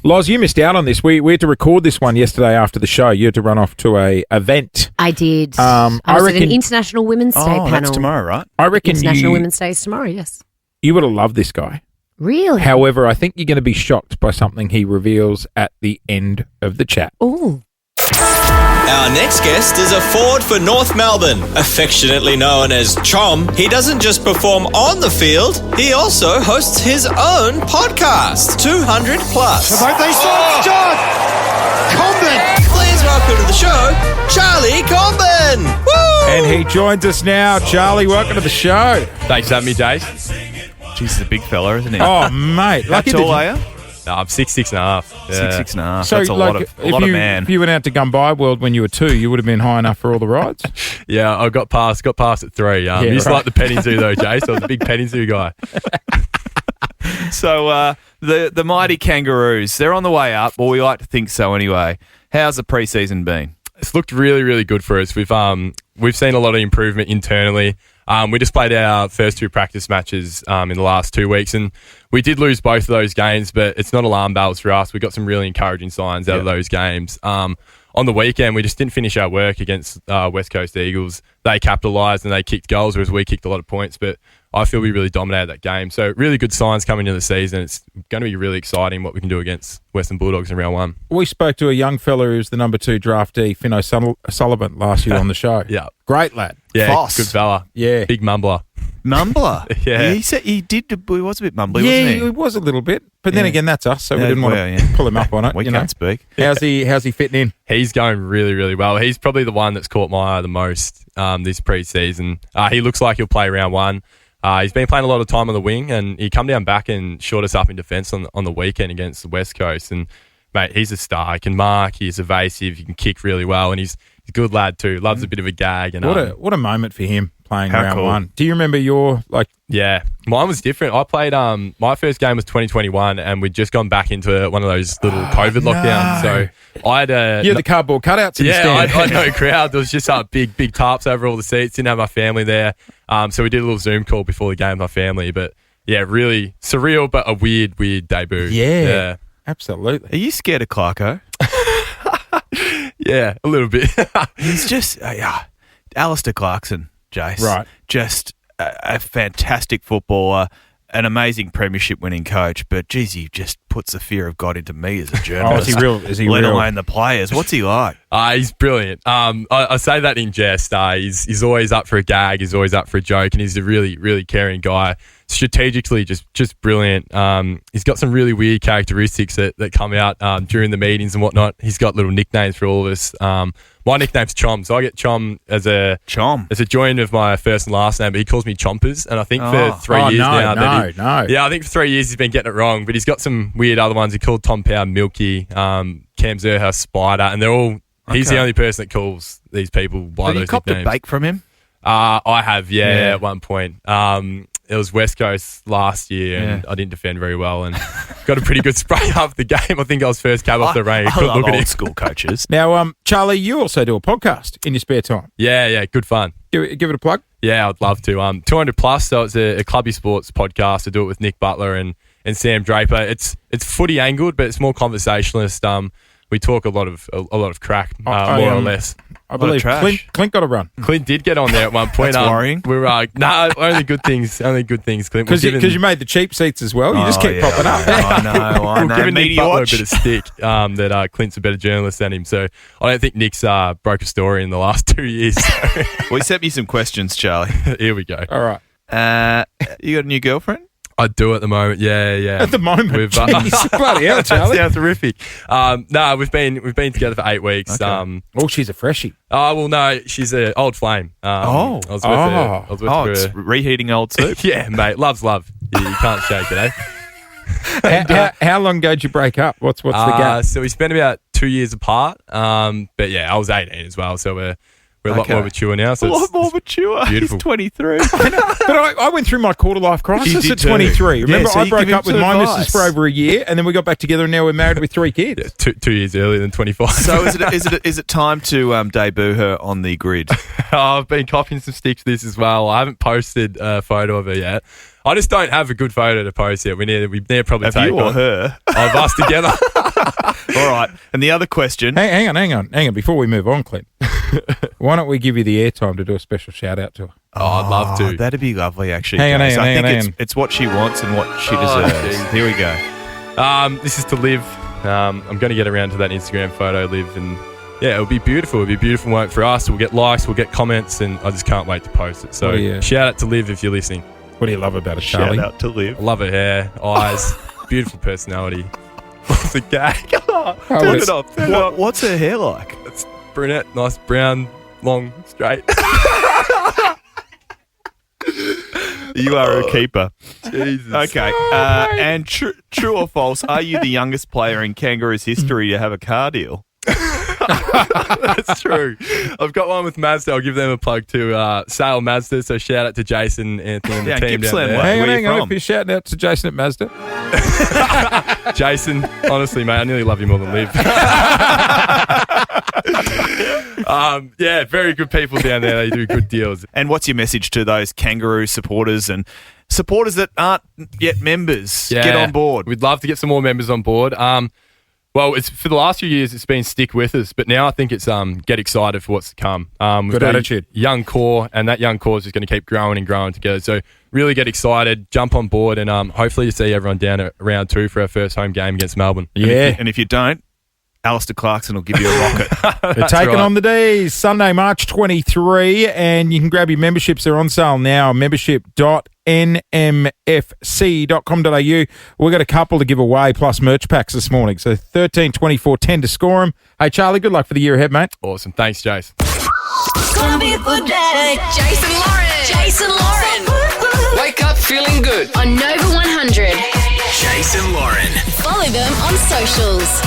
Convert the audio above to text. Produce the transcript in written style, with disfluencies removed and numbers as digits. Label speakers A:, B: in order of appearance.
A: Loz, you missed out on this. We had to record this one yesterday after the show. You had to run off to a event.
B: I did. I was at an International Women's Day panel.
C: That's tomorrow, right?
A: I reckon
B: International Women's Day is tomorrow, yes.
A: You would have loved this guy.
B: Really?
A: However, I think you're going to be shocked by something he reveals at the end of the chat.
B: Oh.
D: Our next guest is a forward for North Melbourne, affectionately known as Chom. He doesn't just perform on the field, he also hosts his own podcast, 200 Plus.
E: About they start! Comben!
D: Please welcome to the show, Charlie Comben! Woo!
A: And he joins us now. Charlie, welcome to the show.
F: Thanks for having me, Jace.
C: Jeez, he's a big fella, isn't he?
A: Oh, mate.
C: How tall are you?
F: No, I'm 6'6.5". Yeah.
C: 6'6.5".
A: So,
C: That's a lot of man.
A: If you went out to Gumbai World when you were 2, you would have been high enough for all the rides?
F: Yeah, I got past at 3. Used to like the petting zoo though, Jace. I was a big petting zoo guy.
C: So the mighty Kangaroos, they're on the way up, or we like to think so anyway. How's the pre-season been?
F: It's looked really, really good for us. We've seen a lot of improvement internally. We just played our first 2 practice matches in the last 2 weeks, and we did lose both of those games, but it's not alarm bells for us. We got some really encouraging signs out of those games. On the weekend, we just didn't finish our work against West Coast Eagles. They capitalised and they kicked goals, whereas we kicked a lot of points, but I feel we really dominated that game. So really good signs coming into the season. It's going to be really exciting what we can do against Western Bulldogs in round 1.
A: We spoke to a young fella who's the number 2 draftee, Finno Sullivan, last year on the show.
F: Yeah.
A: Great lad.
F: Yeah,
C: Foss.
F: good fella.
A: Yeah.
F: Big mumbler.
C: Mumbler?
F: Yeah.
C: He said he was a bit mumbly,
A: Yeah,
C: wasn't he?
A: he was a little bit. But then again, that's us, so we
C: Yeah,
A: didn't want
C: well,
A: to
C: yeah.
A: pull him up on it.
C: We
A: you
C: can't
A: know.
C: speak.
A: How's he fitting in?
F: He's going really, really well. He's probably the one that's caught my eye the most this pre-season. He looks like he'll play round 1. He's been playing a lot of time on the wing, and he come down back and short us up in defence on the weekend against the West Coast. And, mate, he's a star. He can mark, he's evasive, he can kick really well, and he's a good lad too. Loves a bit of a gag. And
A: What a moment for him playing
C: How
A: round
C: cool.
A: 1. Do you remember your,
F: Yeah, mine was different. I played, my first game was 2021, and we'd just gone back into one of those little COVID lockdowns. So I had
A: you had the cardboard cutouts in the
F: I
A: stand?
F: had no crowd. There was just big tarps over all the seats. Didn't have my family there. So we did a little Zoom call before the game with my family. But yeah, really surreal, but a weird debut.
A: Yeah. Absolutely.
C: Are you scared of Clarko?
F: Yeah, a little bit.
C: He's just Alistair Clarkson, Jace.
A: Right.
C: Just a fantastic footballer, an amazing premiership winning coach, but geez, he just puts the fear of God into me as a journalist.
A: Is he
C: let
A: real?
C: alone the players. What's he like?
F: He's brilliant. I say that in jest. He's always up for a gag. He's always up for a joke, and he's a really, really caring guy. Strategically, just brilliant. He's got some really weird characteristics that come out during the meetings and whatnot. He's got little nicknames for all of us. My nickname's Chom, so I get Chom as a join of my first and last name, but he calls me Chompers, and I think for 3 years now. Yeah, I think for 3 years he's been getting it wrong, but he's got some weird other ones. He called Tom Power Milky, Cam Zerha Spider, and they're all. He's the only person that calls these people by
C: Have
F: those
C: you copped
F: nicknames.
C: a bake from him?
F: I have, at one point. It was West Coast last year, and I didn't defend very well, and got a pretty good spray after the game. I think I was first cab off the range.
C: I love
F: look at
C: old
F: him.
C: school coaches.
A: Now, Charlie, you also do a podcast in your spare time.
F: Yeah, good fun.
A: Give it a plug.
F: Yeah, I'd love to. 200 Plus, so it's a clubby sports podcast. I do it with Nick Butler and Sam Draper. It's footy angled, but it's more conversationalist. We talk a lot of crack, more or less.
A: I believe Clint got a run.
F: Clint did get on there at one point.
C: That's worrying.
F: We were only good things. Only good things, Clint.
A: Because you made the cheap seats as well. You just keep popping up.
C: I know.
F: We're giving Nick Butler a bit of stick that Clint's a better journalist than him. So I don't think Nick's broke a story in the last 2 years. So.
C: We sent me some questions, Charlie.
F: Here we go.
A: All right.
C: You got a new girlfriend?
F: I do at the moment. Yeah.
A: At the moment, jeez, bloody hell,
F: That
A: Charlie.
F: sounds horrific. No, we've been together for 8 weeks.
C: Okay.
A: She's a freshie.
F: Oh well, no, she's an old flame. I was with her.
C: It's reheating old soup.
F: Yeah, mate. Love's love. You can't shake it, eh?
A: How long ago did you break up? What's the gap?
F: So we spent about 2 years apart. But yeah, I was 18 as well, so we're a lot more mature now. So
C: a lot more mature.
F: Beautiful.
C: He's 23.
A: But I went through my quarter life crisis
C: You
A: at
C: did too.
A: 23. Remember,
C: so
A: I
C: you
A: broke
C: give him
A: up with
C: some
A: my
C: advice.
A: missus for over a year, and then we got back together, and now we're married with 3 kids.
F: Yeah, 2 years earlier than 25.
C: So is it time to debut her on the grid?
F: I've been copying some sticks for this as well. I haven't posted a photo of her yet. I just don't have a good photo to post yet. We need to probably
C: Have
F: take
C: you or
F: one
C: her?
F: of us together.
C: All right. And the other question.
A: Hang on. Before we move on, Clint, why don't we give you the airtime to do a special shout out to her?
F: Oh, I'd love to.
C: That'd be lovely, actually.
A: Hang on,
C: Jace.
A: hang on.
C: I think it's what she wants and what she deserves.
F: geez.
C: Here we go.
F: This is to Liv. I'm going to get around to that Instagram photo, Liv, and yeah, it'll be beautiful. It'll be a beautiful moment for us. We'll get likes, we'll get comments, and I just can't wait to post it. So shout out to Liv if you're listening.
A: What do you love about it, Charlie?
C: Shout out to Liv.
F: I love her hair, eyes, beautiful personality. What's the gag?
A: Turn
F: it off.
C: What's her hair like?
F: It's brunette, nice brown, long, straight.
C: You are a keeper.
F: Jesus.
C: Okay. And true or false, are you the youngest player in Kangaroos history to have a car deal?
F: That's true. I've got one with Mazda. I'll give them a plug too. Sale Mazda. So shout out to Jason, Anthony, and the team
C: Gippsland
F: down there.
C: way. Where
A: Hang
C: you
A: on.
C: from?
A: If you're shouting out to Jason at Mazda.
F: Jason, honestly, mate, I nearly love you more than Liv. Yeah, very good people down there. They do good deals.
C: And what's your message to those Kangaroo supporters and supporters that aren't yet members?
F: Yeah,
C: Get on board.
F: We'd love to get some more members on board. Well, it's for the last few years, it's been stick with us, but now I think it's get excited for what's to come. We've
A: Good
F: got
A: attitude.
F: a young core, and that young core is just going to keep growing and growing together. So really get excited, jump on board, and hopefully you see everyone down at round 2 for our first home game against Melbourne.
A: Yeah.
C: And if you don't, Alistair Clarkson will give you a rocket.
A: They're taking
F: right.
A: on the D's Sunday, March 23, and you can grab your memberships. They're on sale now. Membership.nmfc.com.au. We've got a couple to give away, plus merch packs this morning. So 13, 24, 10 to score them. Hey, Charlie, good luck for the year ahead, mate.
F: Awesome. Thanks, Jace.
G: It's gonna be a good day. Jason Lauren.
H: Wake up feeling good.
G: On Nova 100.
H: Jason Lauren.
G: Follow them on socials.